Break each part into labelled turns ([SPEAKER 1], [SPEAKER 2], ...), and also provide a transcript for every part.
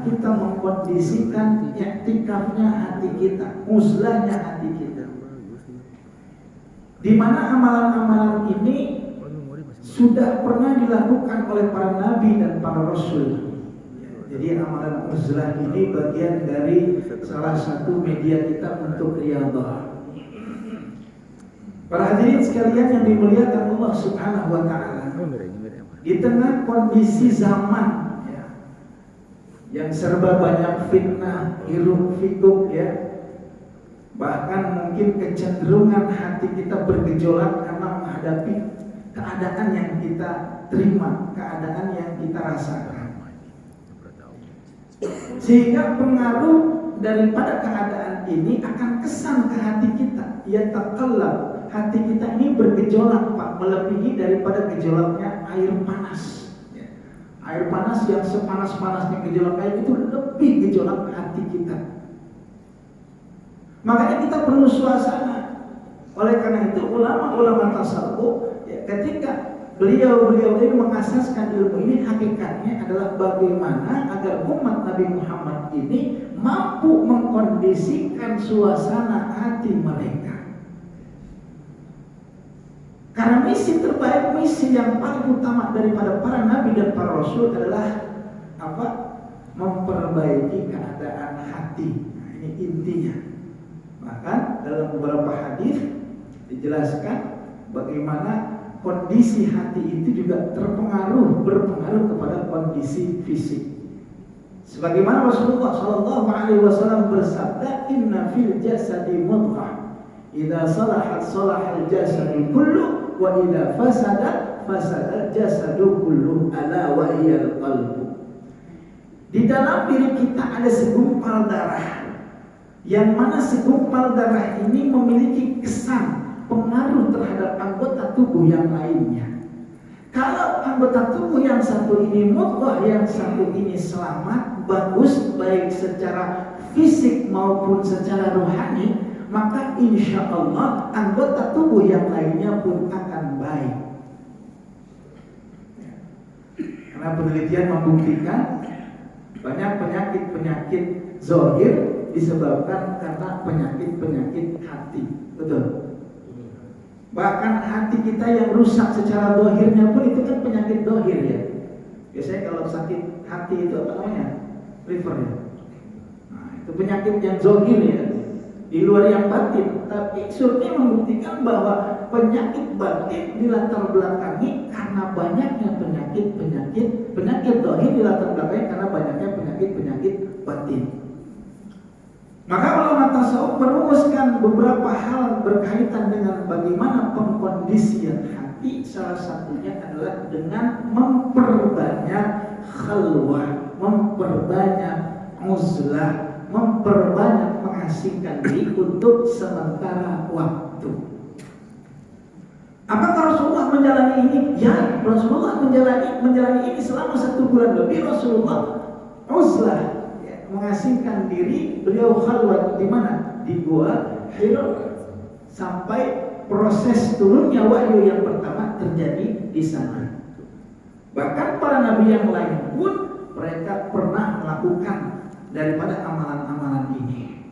[SPEAKER 1] kita mengkondisikan i'tikafnya hati kita, uzlahnya hati kita. Di mana amalan-amalan ini sudah pernah dilakukan oleh para nabi dan para rasul. Jadi amalan uzlah ini bagian dari salah satu media kita untuk riyadhah. Para hadirin sekalian yang dimuliakan Allah Subhanahu wa taala, di tengah kondisi zaman yang serba banyak fitnah, hiruk pikuk bahkan mungkin kecenderungan hati kita bergejolak karena menghadapi keadaan yang kita terima, keadaan yang kita rasakan. Sehingga pengaruh daripada keadaan ini akan kesan ke hati kita. Ya taqallab. Hati kita ini bergejolak, Pak, melebihi daripada gejolaknya air panas. Air panas yang sepanas-panasnya gejolak air itu lebih gejolak hati kita. Makanya kita perlu suasana. Oleh karena itu ulama-ulama tasawuf ketika beliau ini mengasaskan ilmu ini, hakikatnya adalah bagaimana agar umat Nabi Muhammad ini mampu mengkondisikan suasana hati mereka. Karena misi terbaik, misi yang paling utama daripada para nabi dan para rasul adalah apa? Memperbaiki keadaan hati. Nah, ini intinya. Bahkan dalam beberapa hadis dijelaskan bagaimana kondisi hati itu juga berpengaruh kepada kondisi fisik. Sebagaimana Rasulullah SAW bersabda, "Inna fil jasadi mudghah, idza salahat salahal jasadu kullu, wa idza fasada jasadu kullu, ala wa hiyal qalbu." Di dalam diri kita ada segumpal darah, yang mana segumpal darah ini memiliki kesan pengaruh terhadap anggota tubuh yang lainnya. Kalau anggota tubuh yang satu ini mudghah, yang satu ini selamat, bagus, baik secara fisik maupun secara rohani, maka insya Allah anggota tubuh yang lainnya pun akan baik. Karena penelitian membuktikan banyak penyakit zahir disebabkan karena penyakit hati. Betul. Bahkan hati kita yang rusak secara zahirnya pun itu kan penyakit zahir ya. Biasanya kalau sakit hati itu apa namanya? Liver ya. Nah, itu penyakit yang zahir ya, di luar yang batin. Tapi survei membuktikan bahwa penyakit batin dilatar belakangi karena banyaknya penyakit zahir dilatar belakangi karena banyaknya penyakit batin. Maka ulama tasawuf merumuskan beberapa hal berkaitan dengan bagaimana pengkondisian hati. Salah satunya adalah dengan memperbanyak khalwah, memperbanyak uzlah, memperbanyak mengasingkan diri untuk sementara waktu. Apakah Rasulullah menjalani ini? Ya, Rasulullah menjalani ini selama 1 bulan lebih. Rasulullah uzlah, mengasingkan diri, beliau khalwat di mana? Di gua Hira, sampai proses turunnya wahyu yang pertama terjadi di sana. Bahkan para nabi yang lain pun mereka pernah melakukan daripada amalan-amalan ini.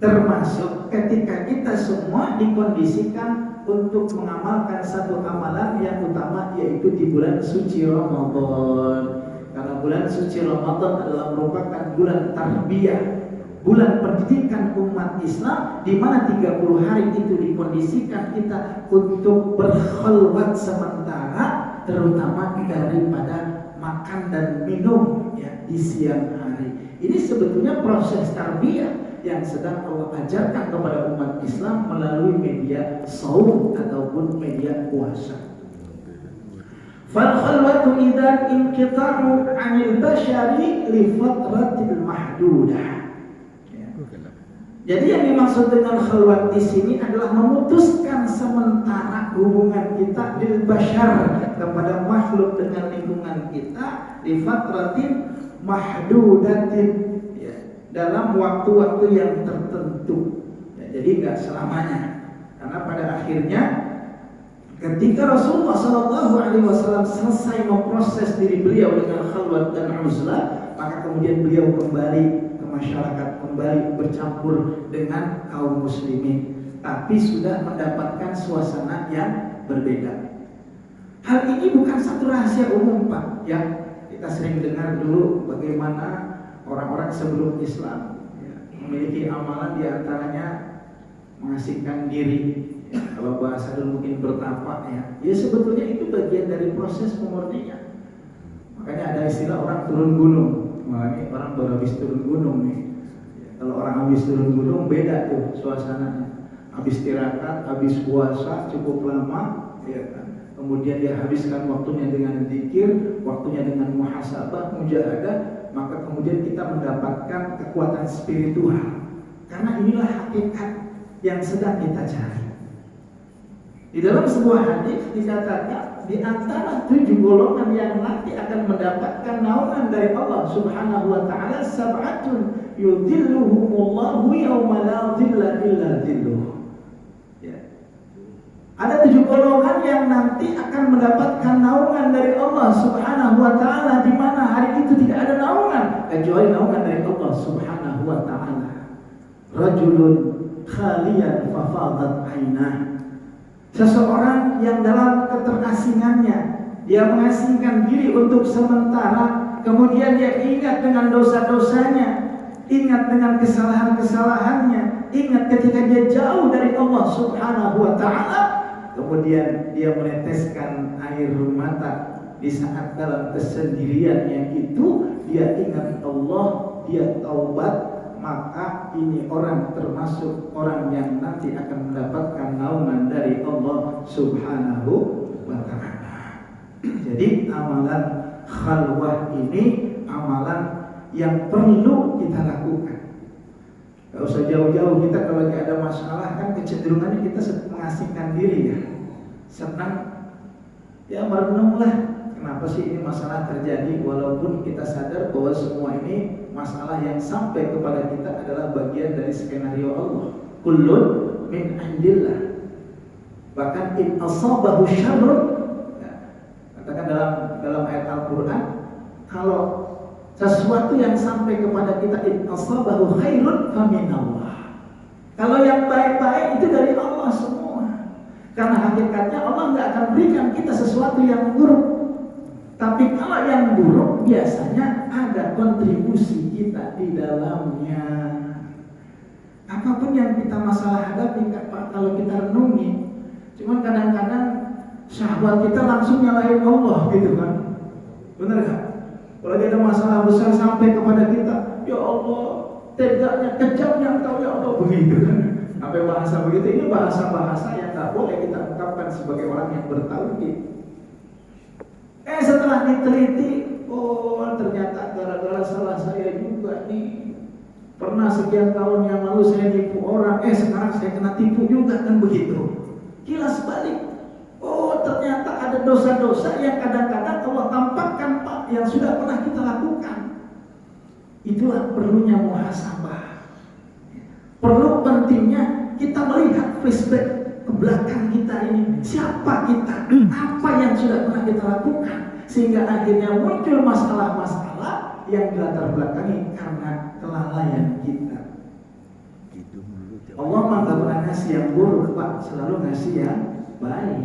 [SPEAKER 1] Termasuk ketika kita semua dikondisikan untuk mengamalkan satu amalan yang utama, yaitu di bulan suci Ramadan. Karena bulan suci Ramadan adalah merupakan bulan tarbiyah, bulan pendidikan umat Islam, di mana 30 hari itu dikondisikan kita untuk berkhalwat sementara, terutama daripada makan dan minum di siang hari. Ini sebetulnya proses tarbiyah yang sedang Allah ajarkan kepada umat Islam melalui media shaum ataupun media puasa. Fal-khalwatu idzan inqita'u 'anil bashari li fatratil mahdudah. Jadi yang dimaksud dengan khalwat di sini adalah memutuskan sementara hubungan kita bil bashar, kepada makhluk dengan lingkungan kita, li fatratil mahdudatin, dalam waktu-waktu yang tertentu. Jadi enggak selamanya. Karena pada akhirnya ketika Rasulullah SAW selesai memproses diri beliau dengan khalwat dan uzlah, maka kemudian beliau kembali ke masyarakat, kembali bercampur dengan kaum muslimin, tapi sudah mendapatkan suasana yang berbeda. Hal ini bukan satu rahasia umum, Pak, ya. Kita sering dengar dulu bagaimana orang-orang sebelum Islam memiliki amalan, diantaranya mengasingkan diri, ya, kalau bahasa dulu mungkin bertapa, ya sebetulnya itu bagian dari proses pemurnian. Makanya ada istilah orang turun gunung. Wah, ini orang baru habis turun gunung nih. Ya, kalau orang habis turun gunung beda tuh suasananya. Habis tirakat, habis puasa cukup lama, ya kan. Kemudian dia habiskan waktunya dengan zikir, waktunya dengan muhasabah, mujahadah, maka kemudian kita mendapatkan kekuatan spiritual. Karena inilah hakikat yang sedang kita cari. Di dalam sebuah hadis dikatakan di antara 7 golongan yang nanti akan mendapatkan naungan dari Allah Subhanahu wa taala, sab'atun yudhilluhumullahu yauma la dhilla illa dhilluh. Ada 7 golongan yang nanti akan mendapatkan naungan dari Allah Subhanahu wa taala, di mana hari itu tidak ada naungan kecuali naungan dari Allah Subhanahu wa taala. Rajulun khaliyan fafadat ainah. Seseorang yang dalam keterasingannya, dia mengasingkan diri untuk sementara, kemudian dia ingat dengan dosa-dosanya, ingat dengan kesalahan-kesalahannya, ingat ketika dia jauh dari Allah Subhanahu wa taala. Kemudian dia meneteskan air mata di saat dalam kesendiriannya itu, dia ingat Allah, dia taubat, maka ini orang termasuk orang yang nanti akan mendapatkan naungan dari Allah Subhanahu wa taala. Jadi amalan khalwah ini amalan yang perlu kita lakukan. Gak usah jauh-jauh, kita kalau lagi ada masalah kan kecenderungannya kita mengasingkan diri, ya. Senang, ya merenunglah kenapa sih ini masalah terjadi, walaupun kita sadar bahwa semua ini masalah yang sampai kepada kita adalah bagian dari skenario Allah. Kullun min indillah. Bahkan in asabahu syarrun, ya, katakan dalam ayat Al-Qur'an, kalau sesuatu yang sampai kepada kita in asabahu khairun faminallah. Kalau yang baik-baik itu dari Allah semua. Karena hakikatnya Allah nggak akan berikan kita sesuatu yang buruk. Tapi kalau yang buruk biasanya ada kontribusi kita di dalamnya. Apapun yang kita masalah hadapi, Pak, kalau kita renungi, cuman kadang-kadang syahwat kita langsung nyalahin Allah gitu kan. Benar nggak? Kalau ada masalah besar sampai kepada kita, ya Allah, tegaknya, kejamnya Engkau ya Allah, begitu kan. Sampai bahasa begitu, ini bahasa-bahasa yang tak boleh kita ungkapkan sebagai orang yang bertauhid. Setelah diteliti, oh ternyata gara-gara salah saya juga nih. Pernah sekian tahun yang lalu saya tipu orang, sekarang saya kena tipu juga, kan begitu. Kilas balik. Oh ternyata ada dosa-dosa yang kadang-kadang Allah tampakkan, Pak, yang sudah pernah kita lakukan. Itulah perlunya muhasabah. Perlu pentingnya kita melihat flashback ke belakang kita ini. Siapa kita? Apa yang sudah pernah kita lakukan? Sehingga akhirnya muncul masalah-masalah yang dilatar belakangi karena kelalaian kita. Allah nggak pernah ngasih yang buruk, Pak, selalu ngasih yang baik.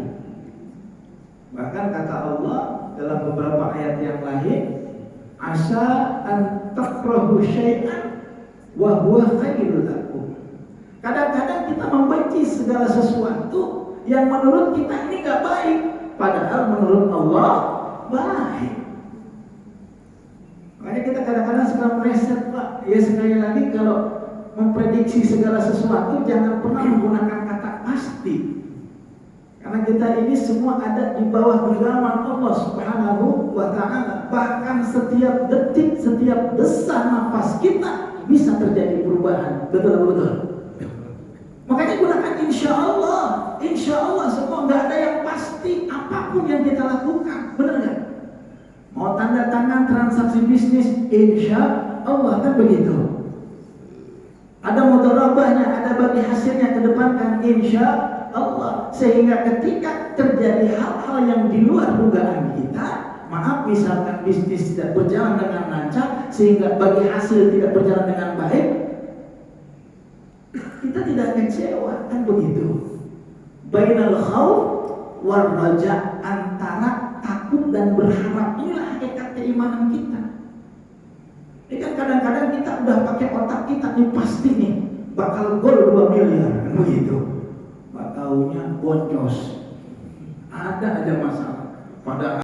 [SPEAKER 1] Bahkan kata Allah dalam beberapa ayat yang lain, asa an takrahu syai'an wa huwa khairul lakum. Kadang-kadang kita membenci segala sesuatu yang menurut kita ini gak baik, padahal menurut Allah baik. Makanya kita kadang-kadang suka meleset, Pak. Ya sekali lagi, kalau memprediksi segala sesuatu jangan pernah menggunakan kata pasti. Karena kita ini semua ada di bawah genggaman Allah Subhanahu wa taala. Bahkan setiap detik, setiap desak nafas kita bisa terjadi perubahan. Betul. Makanya gunakan insya Allah semua, nggak ada yang pasti apapun yang kita lakukan, benar nggak? Mau tanda tangan transaksi bisnis, insya Allah, kan begitu. Ada mudharabahnya, ada bagi hasilnya ke depan, kan insya Allah. Sehingga ketika terjadi hal-hal yang di luar dugaan kita, maaf misalkan bisnis tidak berjalan dengan lancar sehingga bagi hasil tidak berjalan dengan baik, kita tidak kecewa, kan begitu. Bainal khauf wal raja, antara takut dan berharap, inilah hakikat keimanan kita. Ini kan kadang-kadang kita udah pakai otak kita nih, pasti nih bakal gol 2 miliar, kan begitu. Bakaunya boncos, ada aja masalah. Padahal